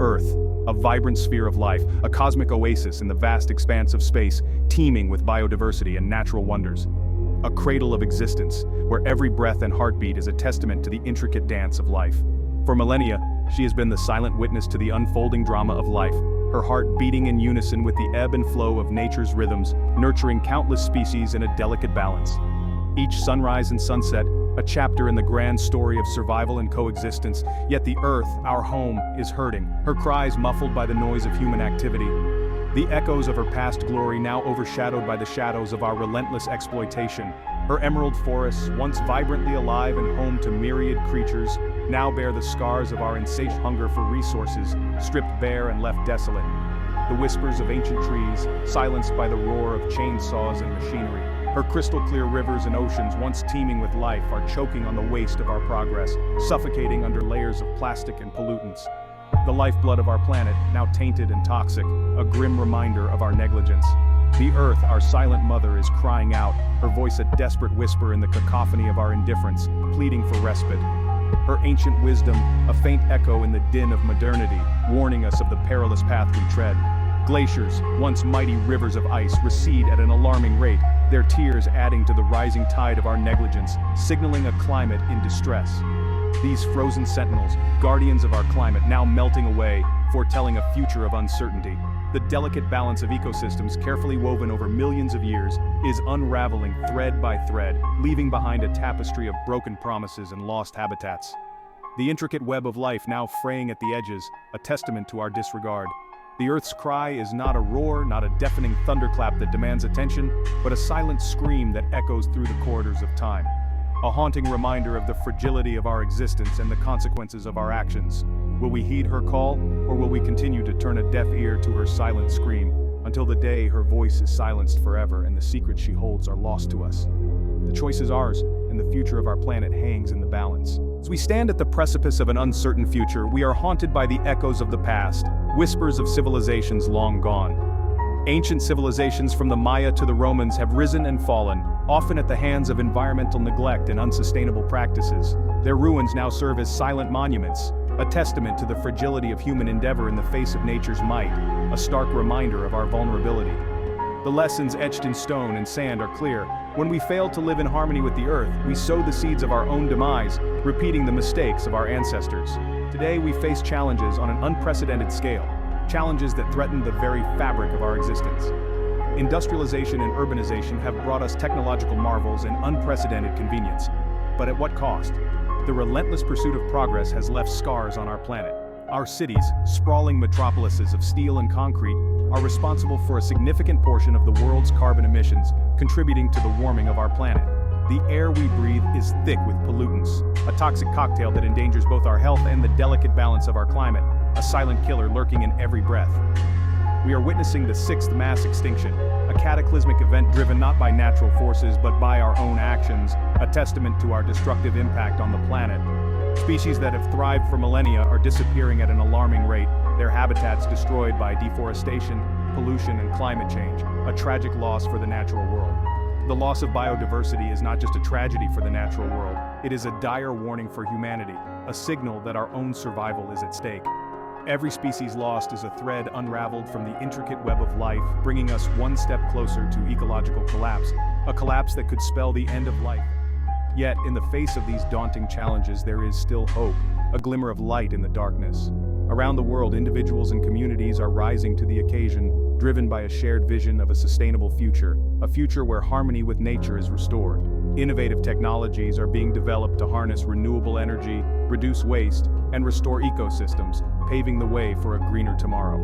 Earth, a vibrant sphere of life, a cosmic oasis in the vast expanse of space, teeming with biodiversity and natural wonders. A cradle of existence, where every breath and heartbeat is a testament to the intricate dance of life. For millennia, she has been the silent witness to the unfolding drama of life, her heart beating in unison with the ebb and flow of nature's rhythms, nurturing countless species in a delicate balance. Each sunrise and sunset, a chapter in the grand story of survival and coexistence, yet the Earth, our home, is hurting, her cries muffled by the noise of human activity. The echoes of her past glory now overshadowed by the shadows of our relentless exploitation. Her emerald forests, once vibrantly alive and home to myriad creatures, now bear the scars of our insatiate hunger for resources, stripped bare and left desolate. The whispers of ancient trees, silenced by the roar of chainsaws and machinery. Her crystal-clear rivers and oceans, once teeming with life, are choking on the waste of our progress, suffocating under layers of plastic and pollutants. The lifeblood of our planet, now tainted and toxic, a grim reminder of our negligence. The Earth, our silent mother, is crying out, her voice a desperate whisper in the cacophony of our indifference, pleading for respite. Her ancient wisdom, a faint echo in the din of modernity, warning us of the perilous path we tread. Glaciers, once mighty rivers of ice, recede at an alarming rate, their tears adding to the rising tide of our negligence, signaling a climate in distress. These frozen sentinels, guardians of our climate, now melting away, foretelling a future of uncertainty. The delicate balance of ecosystems, carefully woven over millions of years, is unraveling thread by thread, leaving behind a tapestry of broken promises and lost habitats. The intricate web of life now fraying at the edges, a testament to our disregard. The Earth's cry is not a roar, not a deafening thunderclap that demands attention, but a silent scream that echoes through the corridors of time. A haunting reminder of the fragility of our existence and the consequences of our actions. Will we heed her call, or will we continue to turn a deaf ear to her silent scream, until the day her voice is silenced forever and the secrets she holds are lost to us? The choice is ours, and the future of our planet hangs in the balance. As we stand at the precipice of an uncertain future, we are haunted by the echoes of the past, whispers of civilizations long gone. Ancient civilizations from the Maya to the Romans have risen and fallen, often at the hands of environmental neglect and unsustainable practices. Their ruins now serve as silent monuments, a testament to the fragility of human endeavor in the face of nature's might, a stark reminder of our vulnerability. The lessons etched in stone and sand are clear. When we fail to live in harmony with the Earth, we sow the seeds of our own demise, repeating the mistakes of our ancestors. Today we face challenges on an unprecedented scale, challenges that threaten the very fabric of our existence. Industrialization and urbanization have brought us technological marvels and unprecedented convenience. But at what cost? The relentless pursuit of progress has left scars on our planet. Our cities, sprawling metropolises of steel and concrete, are responsible for a significant portion of the world's carbon emissions, contributing to the warming of our planet. The air we breathe is thick with pollutants, a toxic cocktail that endangers both our health and the delicate balance of our climate, a silent killer lurking in every breath. We are witnessing the sixth mass extinction, a cataclysmic event driven not by natural forces but by our own actions, a testament to our destructive impact on the planet. Species that have thrived for millennia are disappearing at an alarming rate, their habitats destroyed by deforestation, pollution, and climate change, a tragic loss for the natural world. The loss of biodiversity is not just a tragedy for the natural world, it is a dire warning for humanity, a signal that our own survival is at stake. Every species lost is a thread unraveled from the intricate web of life, bringing us one step closer to ecological collapse, a collapse that could spell the end of life. Yet, in the face of these daunting challenges, there is still hope, a glimmer of light in the darkness. Around the world, individuals and communities are rising to the occasion, driven by a shared vision of a sustainable future, a future where harmony with nature is restored. Innovative technologies are being developed to harness renewable energy, reduce waste, and restore ecosystems, paving the way for a greener tomorrow.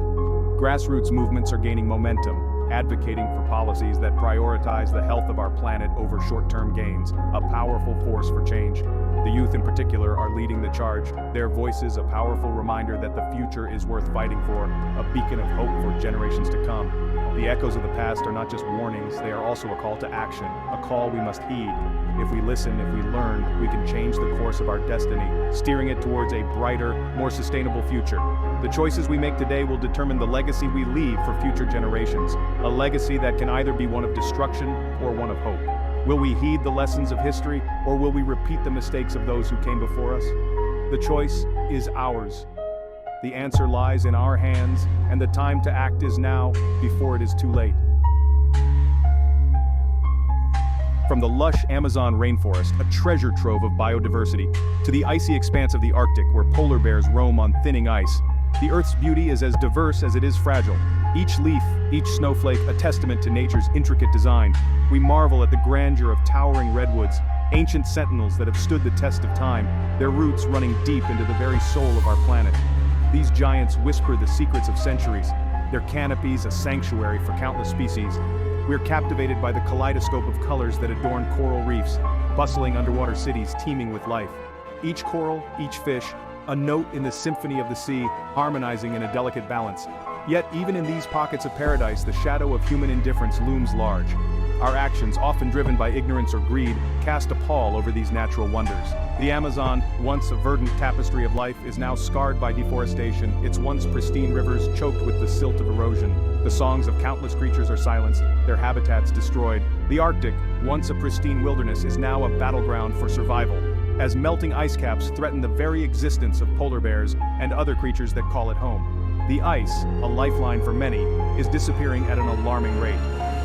Grassroots movements are gaining momentum, advocating for policies that prioritize the health of our planet over short-term gains, a powerful force for change. The youth in particular are leading the charge, their voices a powerful reminder that the future is worth fighting for, a beacon of hope for generations to come. The echoes of the past are not just warnings, they are also a call to action, a call we must heed. If we listen, if we learn, we can change the course of our destiny, steering it towards a brighter, more sustainable future. The choices we make today will determine the legacy we leave for future generations, a legacy that can either be one of destruction or one of hope. Will we heed the lessons of history, or will we repeat the mistakes of those who came before us? The choice is ours. The answer lies in our hands, and the time to act is now, before it is too late. From the lush Amazon rainforest, a treasure trove of biodiversity, to the icy expanse of the Arctic where polar bears roam on thinning ice, the Earth's beauty is as diverse as it is fragile. Each leaf, each snowflake, a testament to nature's intricate design. We marvel at the grandeur of towering redwoods, ancient sentinels that have stood the test of time, their roots running deep into the very soul of our planet. These giants whisper the secrets of centuries, their canopies a sanctuary for countless species. We're captivated by the kaleidoscope of colors that adorn coral reefs, bustling underwater cities teeming with life. Each coral, each fish, a note in the symphony of the sea, harmonizing in a delicate balance. Yet, even in these pockets of paradise, the shadow of human indifference looms large. Our actions, often driven by ignorance or greed, cast a pall over these natural wonders. The Amazon, once a verdant tapestry of life, is now scarred by deforestation, its once pristine rivers choked with the silt of erosion. The songs of countless creatures are silenced, their habitats destroyed. The Arctic, once a pristine wilderness, is now a battleground for survival, as melting ice caps threaten the very existence of polar bears and other creatures that call it home. The ice, a lifeline for many, is disappearing at an alarming rate.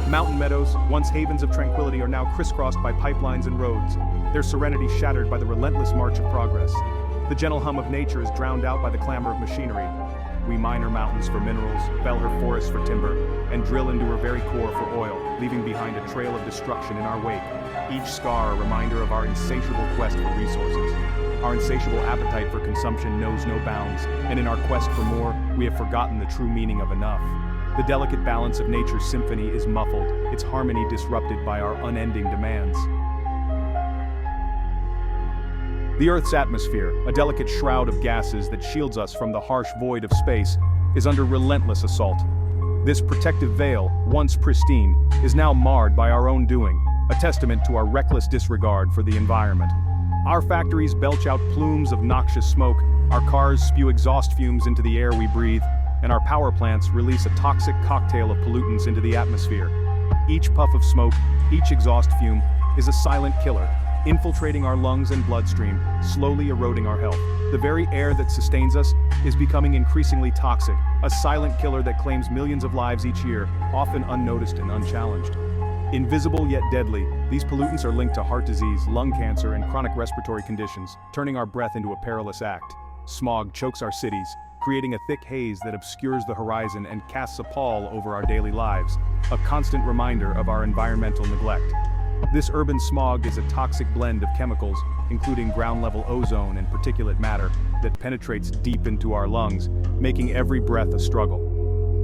Mountain meadows, once havens of tranquility, are now crisscrossed by pipelines and roads, their serenity shattered by the relentless march of progress. The gentle hum of nature is drowned out by the clamor of machinery. We mine her mountains for minerals, fell her forests for timber, and drill into her very core for oil, leaving behind a trail of destruction in our wake. Each scar a reminder of our insatiable quest for resources. Our insatiable appetite for consumption knows no bounds, and in our quest for more, we have forgotten the true meaning of enough. The delicate balance of nature's symphony is muffled, its harmony disrupted by our unending demands. The Earth's atmosphere, a delicate shroud of gases that shields us from the harsh void of space, is under relentless assault. This protective veil, once pristine, is now marred by our own doing, a testament to our reckless disregard for the environment. Our factories belch out plumes of noxious smoke, our cars spew exhaust fumes into the air we breathe, and our power plants release a toxic cocktail of pollutants into the atmosphere. Each puff of smoke, each exhaust fume, is a silent killer, infiltrating our lungs and bloodstream, slowly eroding our health. The very air that sustains us is becoming increasingly toxic, a silent killer that claims millions of lives each year, often unnoticed and unchallenged. Invisible yet deadly, these pollutants are linked to heart disease, lung cancer, and chronic respiratory conditions, turning our breath into a perilous act. Smog chokes our cities, creating a thick haze that obscures the horizon and casts a pall over our daily lives, a constant reminder of our environmental neglect. This urban smog is a toxic blend of chemicals, including ground-level ozone and particulate matter, that penetrates deep into our lungs, making every breath a struggle.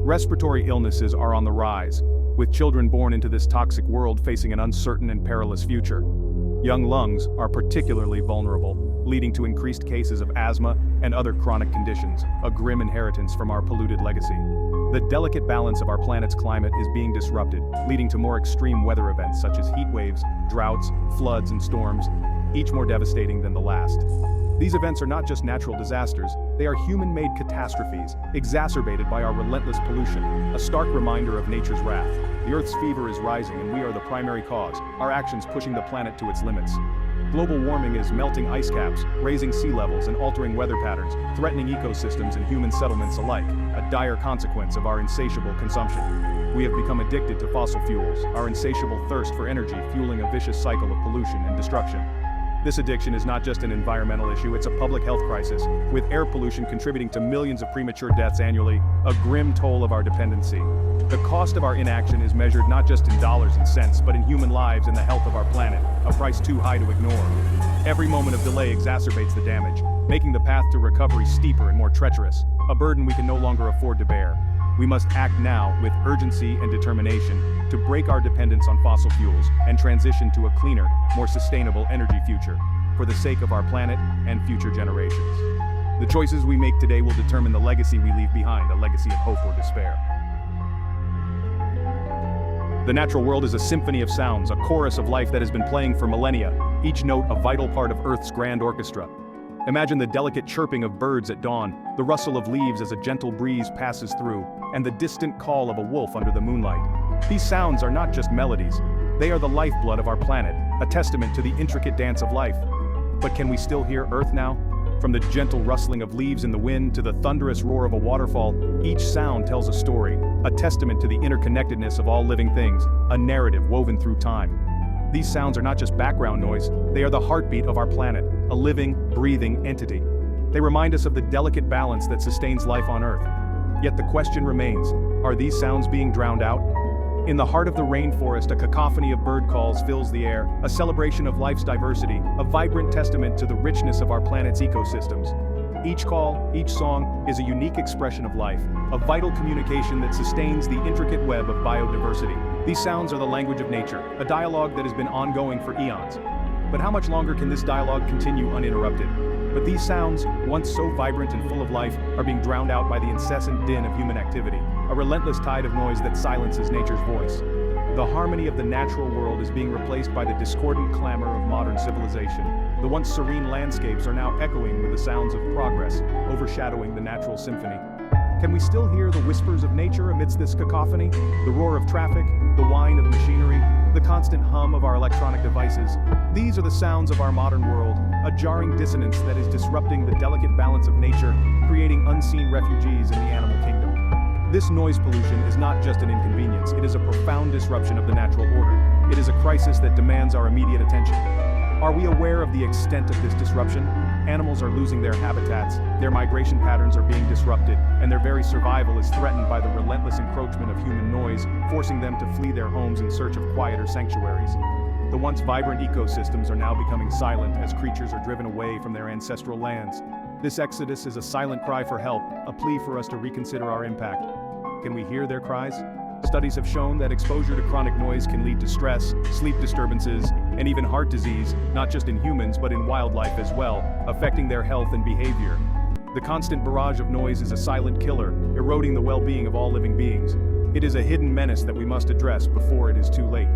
Respiratory illnesses are on the rise, with children born into this toxic world facing an uncertain and perilous future. Young lungs are particularly vulnerable, leading to increased cases of asthma and other chronic conditions, a grim inheritance from our polluted legacy. The delicate balance of our planet's climate is being disrupted, leading to more extreme weather events such as heat waves, droughts, floods, and storms, each more devastating than the last. These events are not just natural disasters, they are human-made catastrophes, exacerbated by our relentless pollution, a stark reminder of nature's wrath. The Earth's fever is rising and we are the primary cause, our actions pushing the planet to its limits. Global warming is melting ice caps, raising sea levels, and altering weather patterns, threatening ecosystems and human settlements alike, a dire consequence of our insatiable consumption. We have become addicted to fossil fuels, our insatiable thirst for energy fueling a vicious cycle of pollution and destruction. This addiction is not just an environmental issue, it's a public health crisis, with air pollution contributing to millions of premature deaths annually, a grim toll of our dependency. The cost of our inaction is measured not just in dollars and cents, but in human lives and the health of our planet, a price too high to ignore. Every moment of delay exacerbates the damage, making the path to recovery steeper and more treacherous, a burden we can no longer afford to bear. We must act now with urgency and determination to break our dependence on fossil fuels and transition to a cleaner, more sustainable energy future, for the sake of our planet and future generations. The choices we make today will determine the legacy we leave behind, a legacy of hope or despair. The natural world is a symphony of sounds, a chorus of life that has been playing for millennia, each note a vital part of Earth's grand orchestra. Imagine the delicate chirping of birds at dawn, the rustle of leaves as a gentle breeze passes through, and the distant call of a wolf under the moonlight. These sounds are not just melodies, they are the lifeblood of our planet, a testament to the intricate dance of life. But can we still hear Earth now? From the gentle rustling of leaves in the wind to the thunderous roar of a waterfall, each sound tells a story, a testament to the interconnectedness of all living things, a narrative woven through time. These sounds are not just background noise, they are the heartbeat of our planet, a living, breathing entity. They remind us of the delicate balance that sustains life on Earth. Yet the question remains, are these sounds being drowned out? In the heart of the rainforest, a cacophony of bird calls fills the air, a celebration of life's diversity, a vibrant testament to the richness of our planet's ecosystems. Each call, each song, is a unique expression of life, a vital communication that sustains the intricate web of biodiversity. These sounds are the language of nature, a dialogue that has been ongoing for eons. But how much longer can this dialogue continue uninterrupted? But these sounds, once so vibrant and full of life, are being drowned out by the incessant din of human activity, a relentless tide of noise that silences nature's voice. The harmony of the natural world is being replaced by the discordant clamor of modern civilization. The once serene landscapes are now echoing with the sounds of progress, overshadowing the natural symphony. Can we still hear the whispers of nature amidst this cacophony? The roar of traffic, the whine of machinery, the constant hum of our electronic devices. These are the sounds of our modern world, a jarring dissonance that is disrupting the delicate balance of nature, creating unseen refugees in the animal kingdom. This noise pollution is not just an inconvenience, it is a profound disruption of the natural order. It is a crisis that demands our immediate attention. Are we aware of the extent of this disruption? Animals are losing their habitats, their migration patterns are being disrupted, and their very survival is threatened by the relentless encroachment of human noise, forcing them to flee their homes in search of quieter sanctuaries. The once vibrant ecosystems are now becoming silent as creatures are driven away from their ancestral lands. This exodus is a silent cry for help, a plea for us to reconsider our impact. Can we hear their cries? Studies have shown that exposure to chronic noise can lead to stress, sleep disturbances, and even heart disease, not just in humans but in wildlife as well, affecting their health and behavior. The constant barrage of noise is a silent killer, eroding the well-being of all living beings. It is a hidden menace that we must address before it is too late.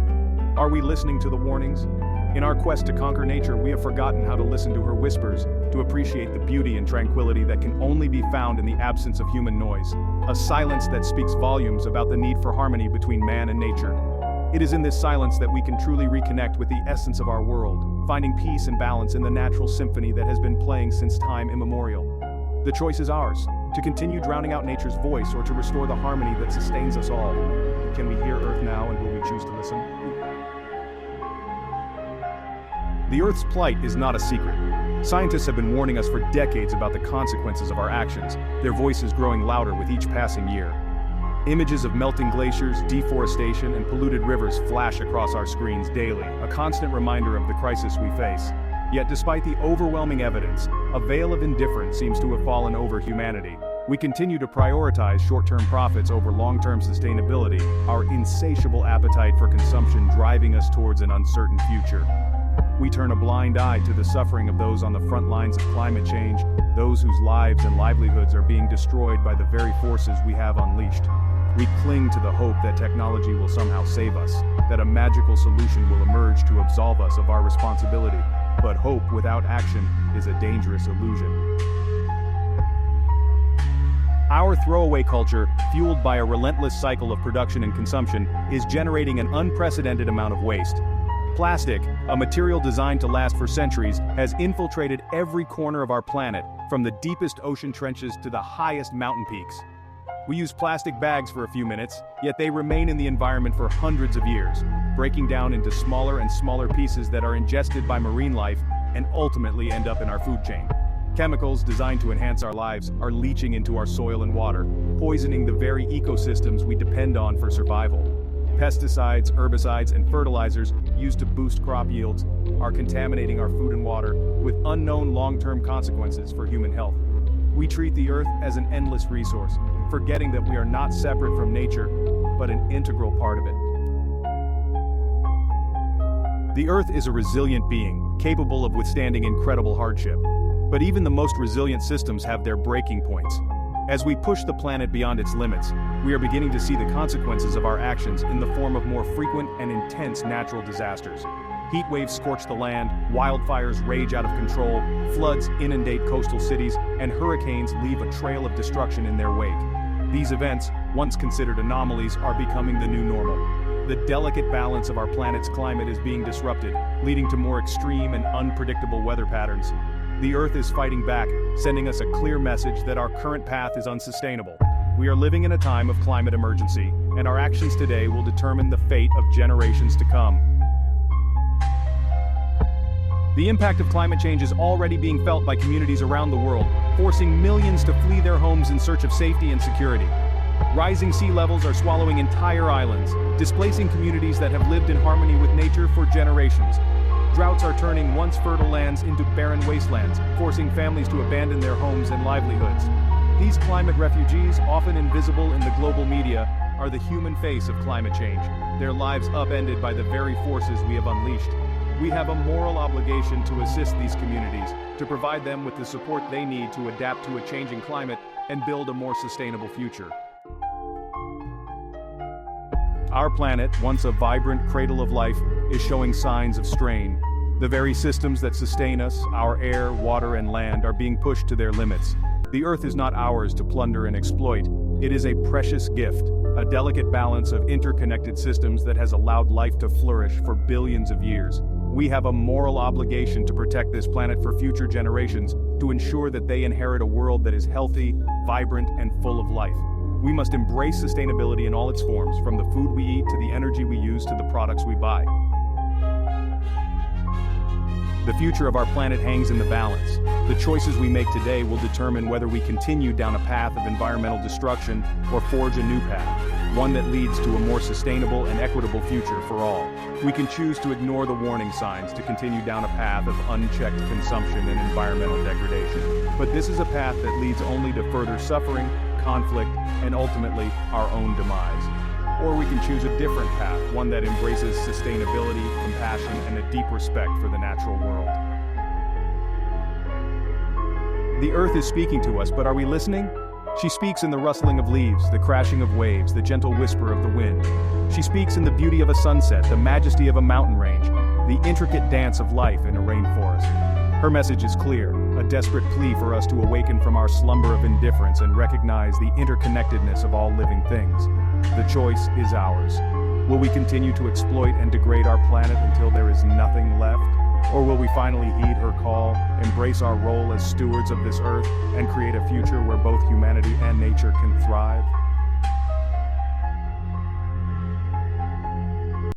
Are we listening to the warnings? In our quest to conquer nature, we have forgotten how to listen to her whispers, to appreciate the beauty and tranquility that can only be found in the absence of human noise. A silence that speaks volumes about the need for harmony between man and nature. It is in this silence that we can truly reconnect with the essence of our world, finding peace and balance in the natural symphony that has been playing since time immemorial. The choice is ours, to continue drowning out nature's voice or to restore the harmony that sustains us all. Can we hear Earth now, and will we choose to listen? The Earth's plight is not a secret. Scientists have been warning us for decades about the consequences of our actions, their voices growing louder with each passing year. Images of melting glaciers, deforestation, and polluted rivers flash across our screens daily, a constant reminder of the crisis we face. Yet despite the overwhelming evidence, a veil of indifference seems to have fallen over humanity. We continue to prioritize short-term profits over long-term sustainability, our insatiable appetite for consumption driving us towards an uncertain future. We turn a blind eye to the suffering of those on the front lines of climate change, those whose lives and livelihoods are being destroyed by the very forces we have unleashed. We cling to the hope that technology will somehow save us, that a magical solution will emerge to absolve us of our responsibility. But hope without action is a dangerous illusion. Our throwaway culture, fueled by a relentless cycle of production and consumption, is generating an unprecedented amount of waste. Plastic, a material designed to last for centuries, has infiltrated every corner of our planet, from the deepest ocean trenches to the highest mountain peaks. We use plastic bags for a few minutes, yet they remain in the environment for hundreds of years, breaking down into smaller and smaller pieces that are ingested by marine life and ultimately end up in our food chain. Chemicals designed to enhance our lives are leaching into our soil and water, poisoning the very ecosystems we depend on for survival. Pesticides, herbicides, and fertilizers used to boost crop yields are contaminating our food and water, with unknown long-term consequences for human health. We treat the Earth as an endless resource, forgetting that we are not separate from nature, but an integral part of it. The Earth is a resilient being, capable of withstanding incredible hardship. But even the most resilient systems have their breaking points. As we push the planet beyond its limits, we are beginning to see the consequences of our actions in the form of more frequent and intense natural disasters. Heat waves scorch the land, wildfires rage out of control, floods inundate coastal cities, and hurricanes leave a trail of destruction in their wake. These events, once considered anomalies, are becoming the new normal. The delicate balance of our planet's climate is being disrupted, leading to more extreme and unpredictable weather patterns. The Earth is fighting back, sending us a clear message that our current path is unsustainable. We are living in a time of climate emergency, and our actions today will determine the fate of generations to come. The impact of climate change is already being felt by communities around the world, forcing millions to flee their homes in search of safety and security. Rising sea levels are swallowing entire islands, displacing communities that have lived in harmony with nature for generations. Droughts are turning once fertile lands into barren wastelands, forcing families to abandon their homes and livelihoods. These climate refugees, often invisible in the global media, are the human face of climate change, their lives upended by the very forces we have unleashed. We have a moral obligation to assist these communities, to provide them with the support they need to adapt to a changing climate and build a more sustainable future. Our planet, once a vibrant cradle of life, is showing signs of strain. The very systems that sustain us, our air, water, and land, are being pushed to their limits. The Earth is not ours to plunder and exploit. It is a precious gift, a delicate balance of interconnected systems that has allowed life to flourish for billions of years. We have a moral obligation to protect this planet for future generations, to ensure that they inherit a world that is healthy, vibrant, and full of life. We must embrace sustainability in all its forms, from the food we eat to the energy we use to the products we buy. The future of our planet hangs in the balance. The choices we make today will determine whether we continue down a path of environmental destruction or forge a new path, one that leads to a more sustainable and equitable future for all. We can choose to ignore the warning signs, to continue down a path of unchecked consumption and environmental degradation. But this is a path that leads only to further suffering, conflict, and ultimately our own demise. Or we can choose a different path, one that embraces sustainability, compassion, and a deep respect for the natural world. The Earth is speaking to us, but are we listening? She speaks in the rustling of leaves, the crashing of waves, the gentle whisper of the wind. She speaks in the beauty of a sunset, the majesty of a mountain range, the intricate dance of life in a rainforest. Her message is clear, a desperate plea for us to awaken from our slumber of indifference and recognize the interconnectedness of all living things. The choice is ours. Will we continue to exploit and degrade our planet until there is nothing left? Or will we finally heed her call, embrace our role as stewards of this Earth, and create a future where both humanity and nature can thrive?